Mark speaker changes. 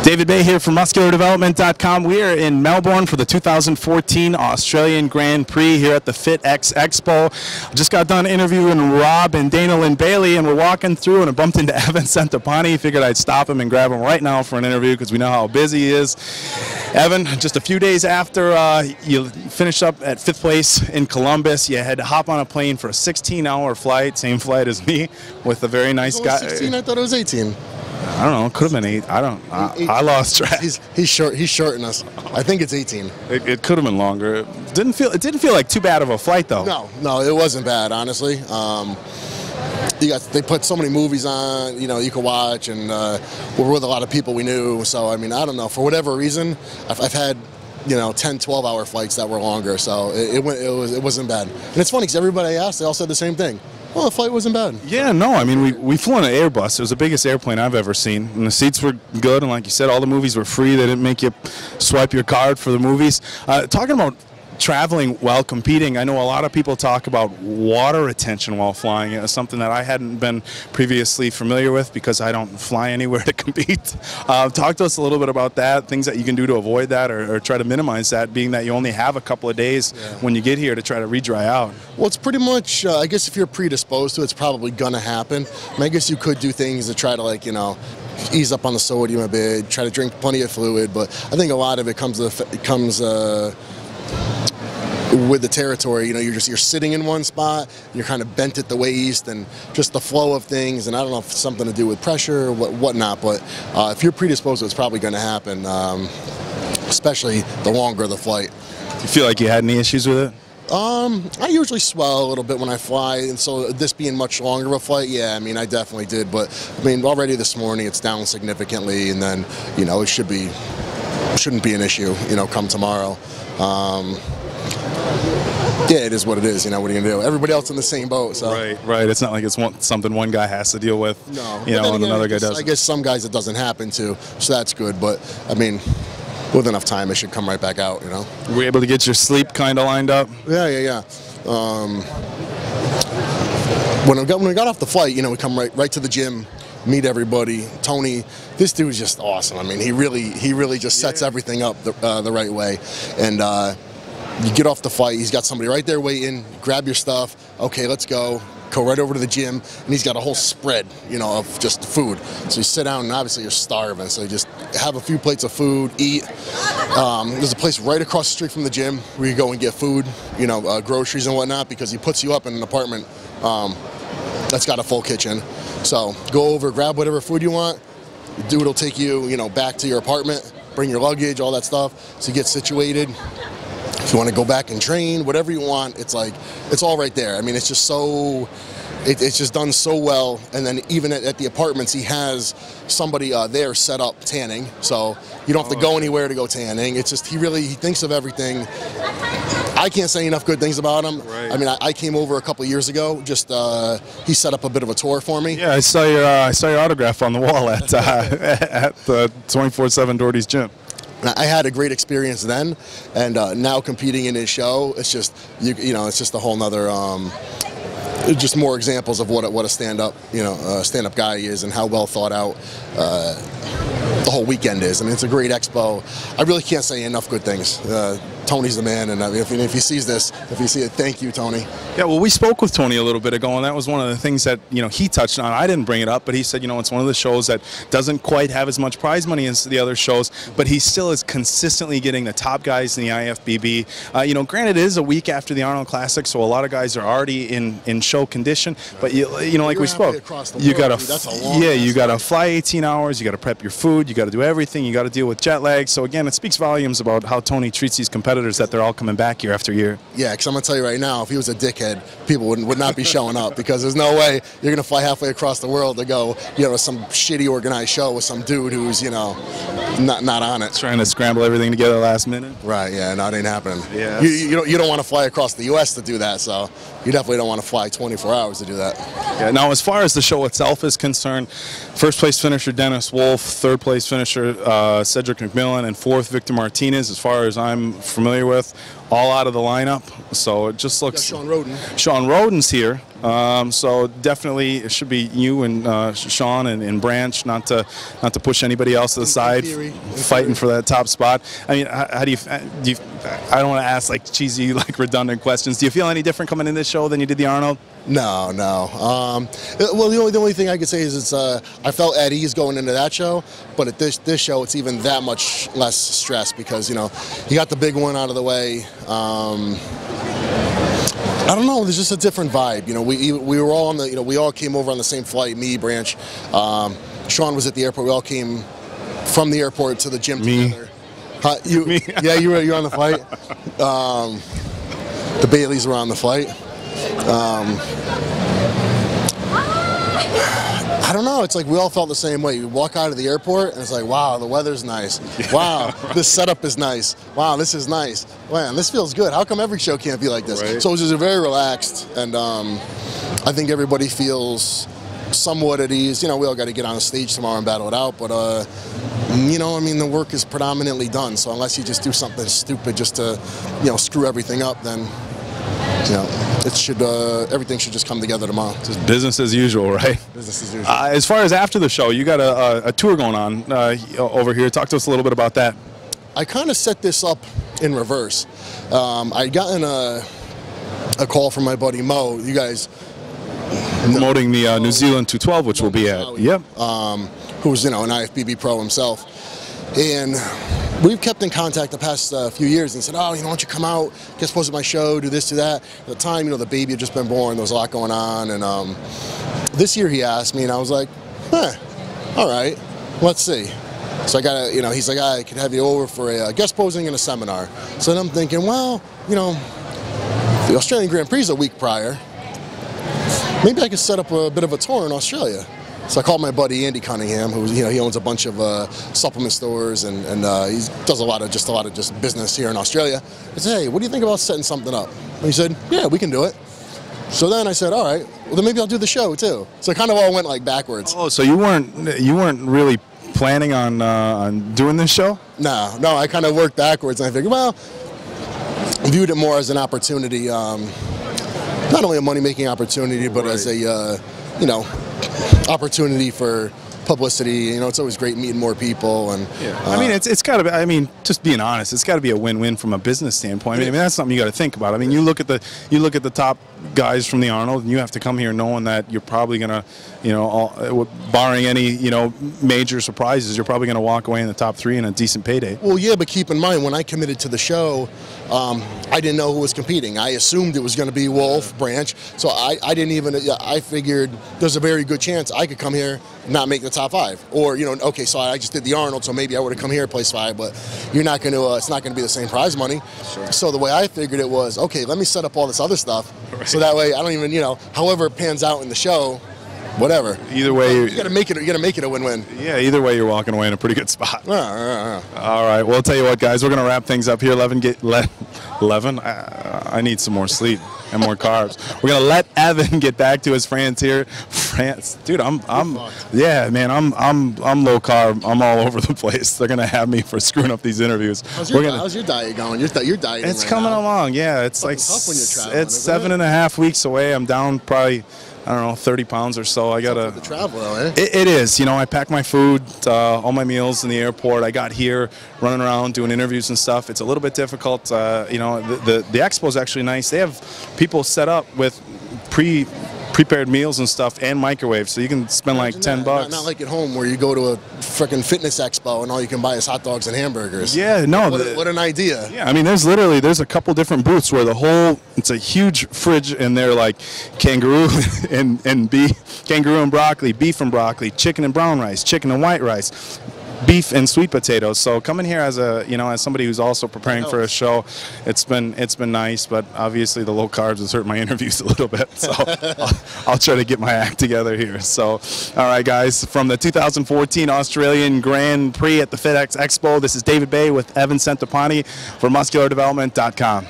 Speaker 1: David Baye here from MuscularDevelopment.com. We are in Melbourne for the 2014 Australian Grand Prix here at the FitX Expo. Just got done interviewing Rob and Dana Lynn Bailey, and we're walking through, and I bumped into Evan Centopani. Figured I'd stop him and grab him right now for an interview because we know how busy he is. Evan, just a few days after you finished up at 5th place in Columbus, you had to hop on a plane for a 16-hour flight, same flight as me, with a very nice guy.
Speaker 2: 16? I thought it was 18.
Speaker 1: I don't know. It could have been 8. I lost track.
Speaker 2: He's shorting us. I think it's 18.
Speaker 1: It could have been longer. It didn't feel like too bad of a flight though.
Speaker 2: No, it wasn't bad, honestly. They put so many movies on, you could watch, and we're with a lot of people we knew. So I mean, I don't know, for whatever reason, I've had 10, 12-hour flights that were longer. So it wasn't bad. And it's funny because everybody I asked, they all said the same thing. Well, the flight wasn't bad.
Speaker 1: Yeah, no, I mean, we flew on an Airbus. It was the biggest airplane I've ever seen. And the seats were good, and like you said, all the movies were free. They didn't make you swipe your card for the movies. Talking about traveling while competing, I know a lot of people talk about water retention while flying. It was something that I hadn't been previously familiar with because I don't fly anywhere to compete. Talk to us a little bit about that, things that you can do to avoid that or try to minimize that, being that you only have a couple of days when you get here to try to re-dry out.
Speaker 2: Well, it's pretty much, I guess if you're predisposed to it, it's probably going to happen. I mean, I guess you could do things to try to, ease up on the sodium a bit, try to drink plenty of fluid, but I think a lot of it comes with the territory. You're sitting in one spot, you're kind of bent at the waist, and just the flow of things, and I don't know if it's something to do with pressure or whatnot, but if you're predisposed, it's probably going to happen, especially the longer the flight.
Speaker 1: Do you feel like you had any issues with it?
Speaker 2: I usually swell a little bit when I fly, and so this being much longer of a flight, yeah, I mean, I definitely did, but I mean, already this morning it's down significantly, and then, it shouldn't be an issue, come tomorrow. Yeah, it is what it is. What are you gonna do? Everybody else in the same boat. So
Speaker 1: right. It's not like it's something one guy has to deal with.
Speaker 2: No,
Speaker 1: and another guy doesn't.
Speaker 2: I guess some guys it doesn't happen to, so that's good. But I mean, with enough time, it should come right back out.
Speaker 1: Were you able to get your sleep kind of lined up?
Speaker 2: Yeah. When we got off the flight, we come right to the gym, meet everybody. Tony, this dude is just awesome. I mean, he really just sets everything up the right way, and. You get off the flight, he's got somebody right there waiting, grab your stuff, okay, let's go right over to the gym, and he's got a whole spread, of just food. So you sit down, and obviously you're starving, so you just have a few plates of food, eat. There's a place right across the street from the gym where you go and get food, groceries and whatnot, because he puts you up in an apartment that's got a full kitchen. So go over, grab whatever food you want, the dude will take you, back to your apartment, bring your luggage, all that stuff, so you get situated. If you want to go back and train, whatever you want, it's all right there. I mean, it's just it's just done so well. And then even at the apartments, he has somebody there set up tanning, so you don't have to go anywhere to go tanning. It's just he thinks of everything. I can't say enough good things about him. Right. I mean, I came over a couple of years ago. Just he set up a bit of a tour for me.
Speaker 1: Yeah, I saw your autograph on the wall at the 24/7 Doherty's gym.
Speaker 2: I had a great experience then, and now competing in his show, it's just it's just a whole nother, just more examples of what a stand-up guy is and how well thought out the whole weekend is. I mean, it's a great expo. I really can't say enough good things. Tony's the man, and if he sees this, if you see it, thank you, Tony.
Speaker 1: Yeah, well, we spoke with Tony a little bit ago, and that was one of the things that he touched on. I didn't bring it up, but he said it's one of the shows that doesn't quite have as much prize money as the other shows, but he still is consistently getting the top guys in the IFBB. Granted, it is a week after the Arnold Classic, so a lot of guys are already in show condition. But like we spoke, you got to fly 18 hours, you got to prep your food, you got to do everything, you got to deal with jet lag. So again, it speaks volumes about how Tony treats these competitors, that they're all coming back year after year.
Speaker 2: Yeah, because I'm going to tell you right now, if he was a dickhead, people would not be showing up, because there's no way you're going to fly halfway across the world to go, to some shitty organized show with some dude who's, not on it.
Speaker 1: Trying to scramble everything together last minute.
Speaker 2: Right, yeah, no, it ain't happening.
Speaker 1: Yeah.
Speaker 2: You don't want to fly across the U.S. to do that, so you definitely don't want to fly 24 hours to do that.
Speaker 1: Yeah, now, as far as the show itself is concerned, first place finisher Dennis Wolf, third place finisher Cedric McMillan, and fourth Victor Martinez, as far as I'm familiar with, all out of the lineup. So it just looks...
Speaker 2: Sean Roden.
Speaker 1: Sean Roden's here. So definitely it should be you and Sean and Branch, not to push anybody else to the side, fighting for that top spot. I mean, how do you I don't want to ask like cheesy, like redundant questions. Do you feel any different coming in this show than you did the Arnold?
Speaker 2: No. Well, the only thing I could say is I felt at ease going into that show, but at this show it's even that much less stress because you got the big one out of the way. I don't know. There's just a different vibe. We were all on the. We all came over on the same flight. Me, Branch, Sean was at the airport. We all came from the airport to the gym together. Me. Yeah, you were on the flight. The Baileys were on the flight. I don't know. It's like we all felt the same way. You walk out of the airport and it's like, wow, the weather's nice. Wow, this setup is nice. Wow, this is nice. Man, this feels good. How come every show can't be like this? Right. So it was just very relaxed, and I think everybody feels somewhat at ease. We all got to get on the stage tomorrow and battle it out, but I mean, the work is predominantly done. So unless you just do something stupid just to, screw everything up, then. Everything should just come together tomorrow.
Speaker 1: Just business as usual, right?
Speaker 2: Business as usual.
Speaker 1: As far as after the show, you got a tour going on over here. Talk to us a little bit about that.
Speaker 2: I kind of set this up in reverse. I'd gotten a call from my buddy Mo. You guys
Speaker 1: promoting the New Zealand 212, which we'll be at. Yep.
Speaker 2: Who's an IFBB pro himself, and we've kept in contact the past few years and said, oh, why don't you come out, guest post at my show, do this, do that. At the time, the baby had just been born, there was a lot going on, and this year he asked me, and I was like, all right, let's see. So I got he's like, I could have you over for a guest posing and a seminar. So then I'm thinking, well, the Australian Grand Prix is a week prior. Maybe I could set up a bit of a tour in Australia. So I called my buddy Andy Cunningham, who he owns a bunch of supplement stores and he does a lot of just business here in Australia. I said, hey, what do you think about setting something up? And he said, yeah, we can do it. So then I said, all right, well then maybe I'll do the show too. So it kind of all went like backwards.
Speaker 1: Oh, so you weren't really planning on doing this show?
Speaker 2: No, I kind of worked backwards, and I figured, well, I viewed it more as an opportunity, not only a money-making opportunity, but as a opportunity for publicity. It's always great meeting more people, and
Speaker 1: I mean, it's got to be. I mean, just being honest, it's got to be a win-win from a business standpoint. I mean, that's something you got to think about. I mean, you look at the top guys from the Arnold, and you have to come here knowing that you're probably gonna, barring any major surprises, you're probably gonna walk away in the top 3 in a decent payday.
Speaker 2: Well, yeah, but keep in mind when I committed to the show, I didn't know who was competing. I assumed it was going to be Wolf, Branch, so I didn't even. I figured there's a very good chance I could come here and not make the top 5, or okay, so I just did the Arnold, so maybe I would have come here and placed 5, but you're not going to. It's not going to be the same prize money. Sure. So the way I figured it was, okay, let me set up all this other stuff, so that way I don't even however it pans out in the show. Whatever. Either way, you gotta make it a win-win.
Speaker 1: Yeah. Either way, you're walking away in a pretty good spot. All right. Well, I'll tell you what, guys. We're gonna wrap things up here. 11. I need some more sleep and more carbs. We're gonna let Evan get back to his friends here. Dude, I'm yeah, man. I'm low carb. I'm all over the place. They're gonna have me for screwing up these interviews. How's
Speaker 2: your diet going? You're dieting.
Speaker 1: It's coming along. Yeah. It's like
Speaker 2: tough when you're traveling,
Speaker 1: it's 7.5 weeks away. I'm down probably, I don't know, 30 pounds or so. I gotta.
Speaker 2: The travel, though, eh?
Speaker 1: It is. I pack my food, all my meals in the airport. I got here, running around doing interviews and stuff. It's a little bit difficult. The expo is actually nice. They have people set up with prepared meals and stuff and microwaves, so you can spend like $10.
Speaker 2: Not like at home where you go to a freaking fitness expo and all you can buy is hot dogs and hamburgers.
Speaker 1: Yeah, no.
Speaker 2: What an idea.
Speaker 1: Yeah, I mean, there's a couple different booths where it's a huge fridge, and they're like kangaroo and beef, kangaroo and broccoli, beef and broccoli, chicken and brown rice, chicken and white rice, beef and sweet potatoes. So coming here as as somebody who's also preparing for a show, it's been nice, but obviously the low carbs has hurt my interviews a little bit. So I'll try to get my act together here. So all right, guys, from the 2014 Australian Grand Prix at the FitX Expo, this is David Baye with Evan Centopani for MuscularDevelopment.com.